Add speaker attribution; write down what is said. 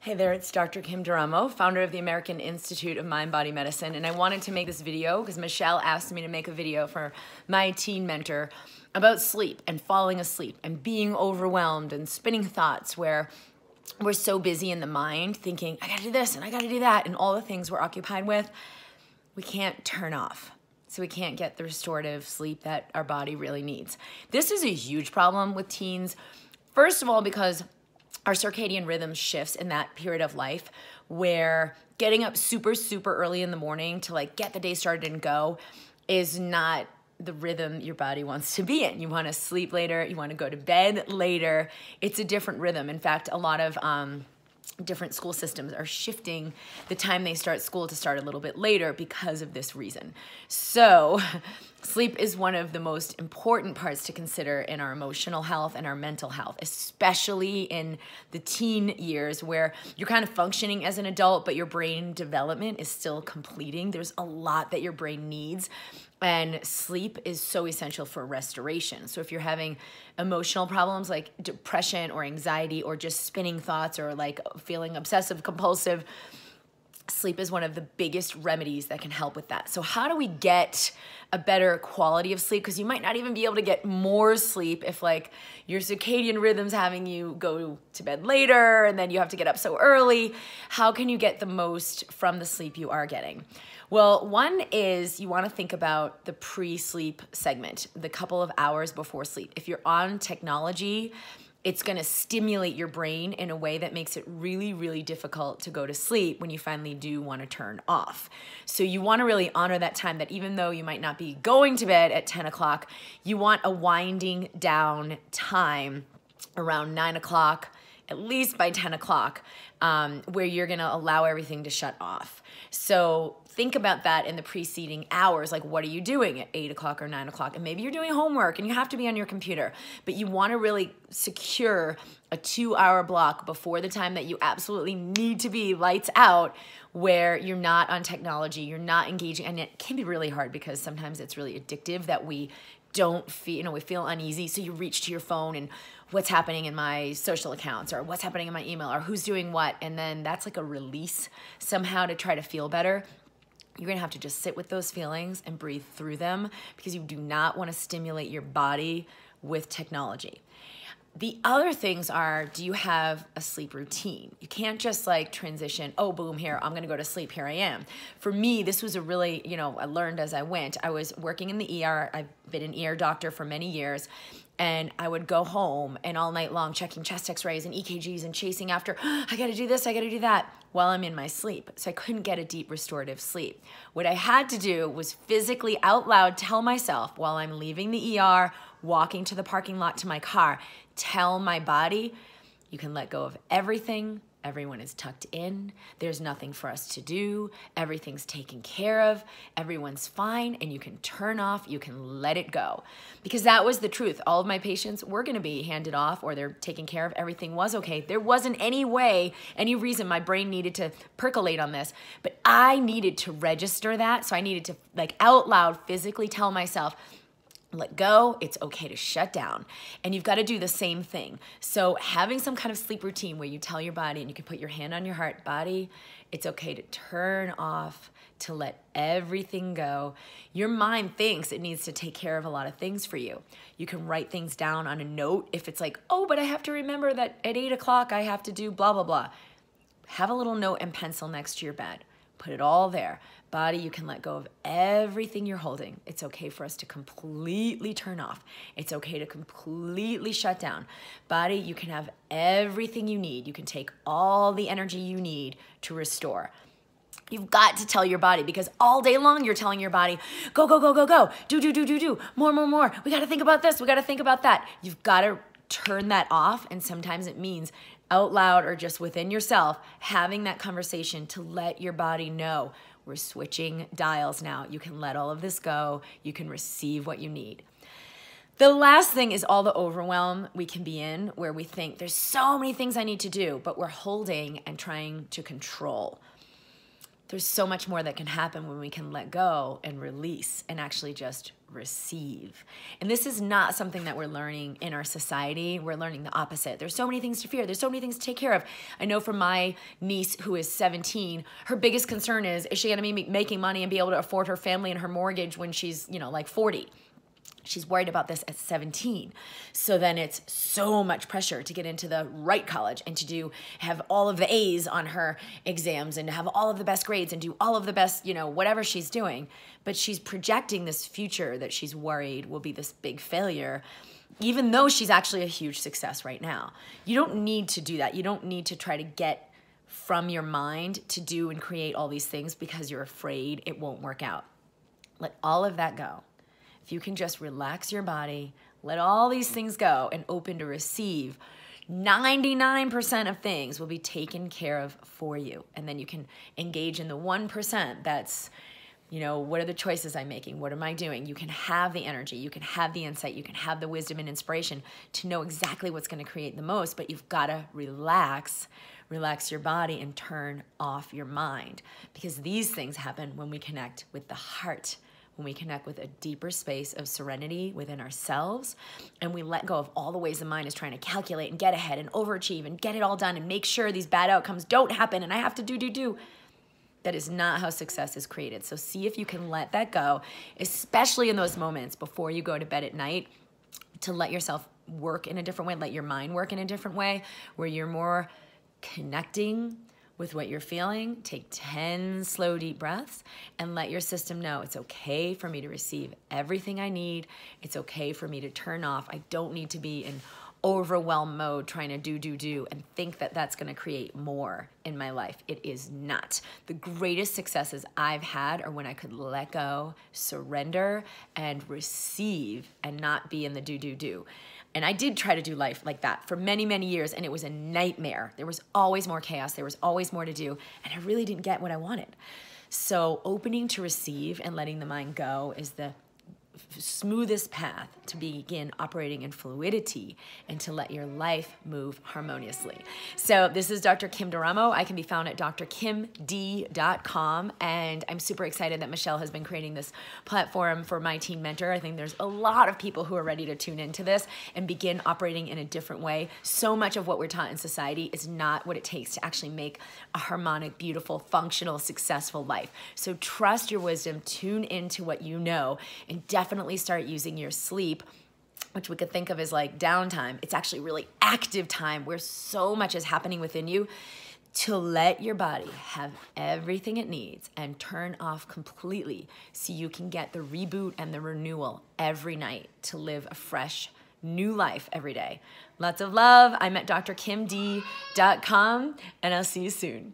Speaker 1: Hey there, it's Dr. Kim Duramo, founder of the American Institute of Mind-Body Medicine, and I wanted to make this video because Michelle asked me to make a video for my teen mentor about sleep and falling asleep and being overwhelmed and spinning thoughts where we're so busy in the mind thinking, I gotta do this and I gotta do that, and all the things we're occupied with, we can't turn off. So we can't get the restorative sleep that our body really needs. This is a huge problem with teens. First of all, because our circadian rhythm shifts in that period of life where getting up super early in the morning to like get the day started and go is not the rhythm your body wants to be in. You want to sleep later, you want to go to bed later. It's a different rhythm. In fact, a lot of different school systems are shifting the time they start school to start a little bit later because of this reason. So sleep is one of the most important parts to consider in our emotional health and our mental health, especially in the teen years where you're kind of functioning as an adult, but your brain development is still completing. There's a lot that your brain needs. And sleep is so essential for restoration. So if you're having emotional problems like depression or anxiety or just spinning thoughts or like feeling obsessive compulsive, sleep is one of the biggest remedies that can help with that. So how do we get a better quality of sleep? Because you might not even be able to get more sleep if like your circadian rhythm's having you go to bed later and then you have to get up so early. How can you get the most from the sleep you are getting? Well, one is you want to think about the pre-sleep segment, the couple of hours before sleep. If you're on technology, it's going to stimulate your brain in a way that makes it really difficult to go to sleep when you finally do want to turn off. So you want to really honor that time, that even though you might not be going to bed at 10 o'clock, you want a winding down time around 9 o'clock, at least by 10 o'clock, where you're going to allow everything to shut off. So think about that in the preceding hours. Like, what are you doing at 8 o'clock or 9 o'clock? And maybe you're doing homework and you have to be on your computer, but you want to really secure a 2-hour block before the time that you absolutely need to be lights out, where you're not on technology, you're not engaging. And it can be really hard because sometimes it's really addictive that we don't feel, we feel uneasy. So you reach to your phone and what's happening in my social accounts or what's happening in my email or who's doing what. And then that's like a release somehow to try to feel better. You're gonna have to just sit with those feelings and breathe through them because you do not want to stimulate your body with technology. The other things are, do you have a sleep routine? You can't just like transition, oh, boom, here, I'm gonna go to sleep, here I am. For me, this was a really, I learned as I went. I was working in the ER. I've been an ER doctor for many years. And I would go home and all night long checking chest x-rays and EKGs and chasing after, I gotta do this, I gotta do that, while I'm in my sleep. So I couldn't get a deep restorative sleep. What I had to do was physically out loud tell myself while I'm leaving the ER, walking to the parking lot to my car, tell my body, you can let go of everything. Everyone is tucked in. There's nothing for us to do. Everything's taken care of. Everyone's fine, and you can turn off. You can let it go. Because that was the truth. All of my patients were going to be handed off or they're taken care of. Everything was okay. There wasn't any way, any reason my brain needed to percolate on this, but I needed to register that. So I needed to like out loud physically tell myself, let go, it's okay to shut down. And you've got to do the same thing. So having some kind of sleep routine where you tell your body, and you can put your hand on your heart, body, it's okay to turn off, to let everything go. Your mind thinks it needs to take care of a lot of things for you. You can write things down on a note if it's like, oh, but I have to remember that at 8 o'clock I have to do blah, blah, blah. Have a little note and pencil next to your bed. Put it all there. Body, you can let go of everything you're holding. It's okay for us to completely turn off. It's okay to completely shut down. Body, you can have everything you need. You can take all the energy you need to restore. You've got to tell your body, because all day long you're telling your body, go, go, go, go, go, do, more. We got to think about this. We got to think about that. You've got to turn that off. And sometimes it means out loud or just within yourself, having that conversation to let your body know, we're switching dials now. You can let all of this go. You can receive what you need. The last thing is all the overwhelm we can be in, where we think there's so many things I need to do, but we're holding and trying to control. there's so much more that can happen when we can let go and release and actually just receive. And this is not something that we're learning in our society. We're learning the opposite. There's so many things to fear. There's so many things to take care of. I know for my niece who is 17, her biggest concern is she going to be making money and be able to afford her family and her mortgage when she's, like 40? She's worried about this at 17. So then it's so much pressure to get into the right college and to have all of the A's on her exams and to have all of the best grades and do all of the best, whatever she's doing. But she's projecting this future that she's worried will be this big failure, even though she's actually a huge success right now. You don't need to do that. You don't need to try to get from your mind to do and create all these things because you're afraid it won't work out. Let all of that go. If you can just relax your body, let all these things go and open to receive, 99% of things will be taken care of for you. And then you can engage in the 1% that's, what are the choices I'm making? What am I doing? You can have the energy, you can have the insight, you can have the wisdom and inspiration to know exactly what's going to create the most, but you've got to relax your body and turn off your mind, because these things happen when we connect with the heart. When we connect with a deeper space of serenity within ourselves, and we let go of all the ways the mind is trying to calculate and get ahead and overachieve and get it all done and make sure these bad outcomes don't happen and I have to do. That is not how success is created. So see if you can let that go, especially in those moments before you go to bed at night, to let yourself work in a different way, let your mind work in a different way, where you're more connecting with what you're feeling. Take 10 slow, deep breaths and let your system know it's okay for me to receive everything I need. It's okay for me to turn off. I don't need to be in overwhelm mode trying to do and think that that's going to create more in my life. It is not. The greatest successes I've had are when I could let go, surrender, and receive and not be in the do. And I did try to do life like that for many, many years, and it was a nightmare. There was always more chaos. There was always more to do, and I really didn't get what I wanted. So opening to receive and letting the mind go is the smoothest path to begin operating in fluidity and to let your life move harmoniously. So this is Dr. Kim D'Eramo. I can be found at drkimd.com, and I'm super excited that Michelle has been creating this platform for my teen mentor. I think there's a lot of people who are ready to tune into this and begin operating in a different way. So much of what we're taught in society is not what it takes to actually make a harmonic, beautiful, functional, successful life. So trust your wisdom, tune into what you know, and definitely start using your sleep, which we could think of as like downtime. It's actually really active time where so much is happening within you, to let your body have everything it needs and turn off completely so you can get the reboot and the renewal every night to live a fresh, new life every day. Lots of love. I'm at drkimd.com, and I'll see you soon.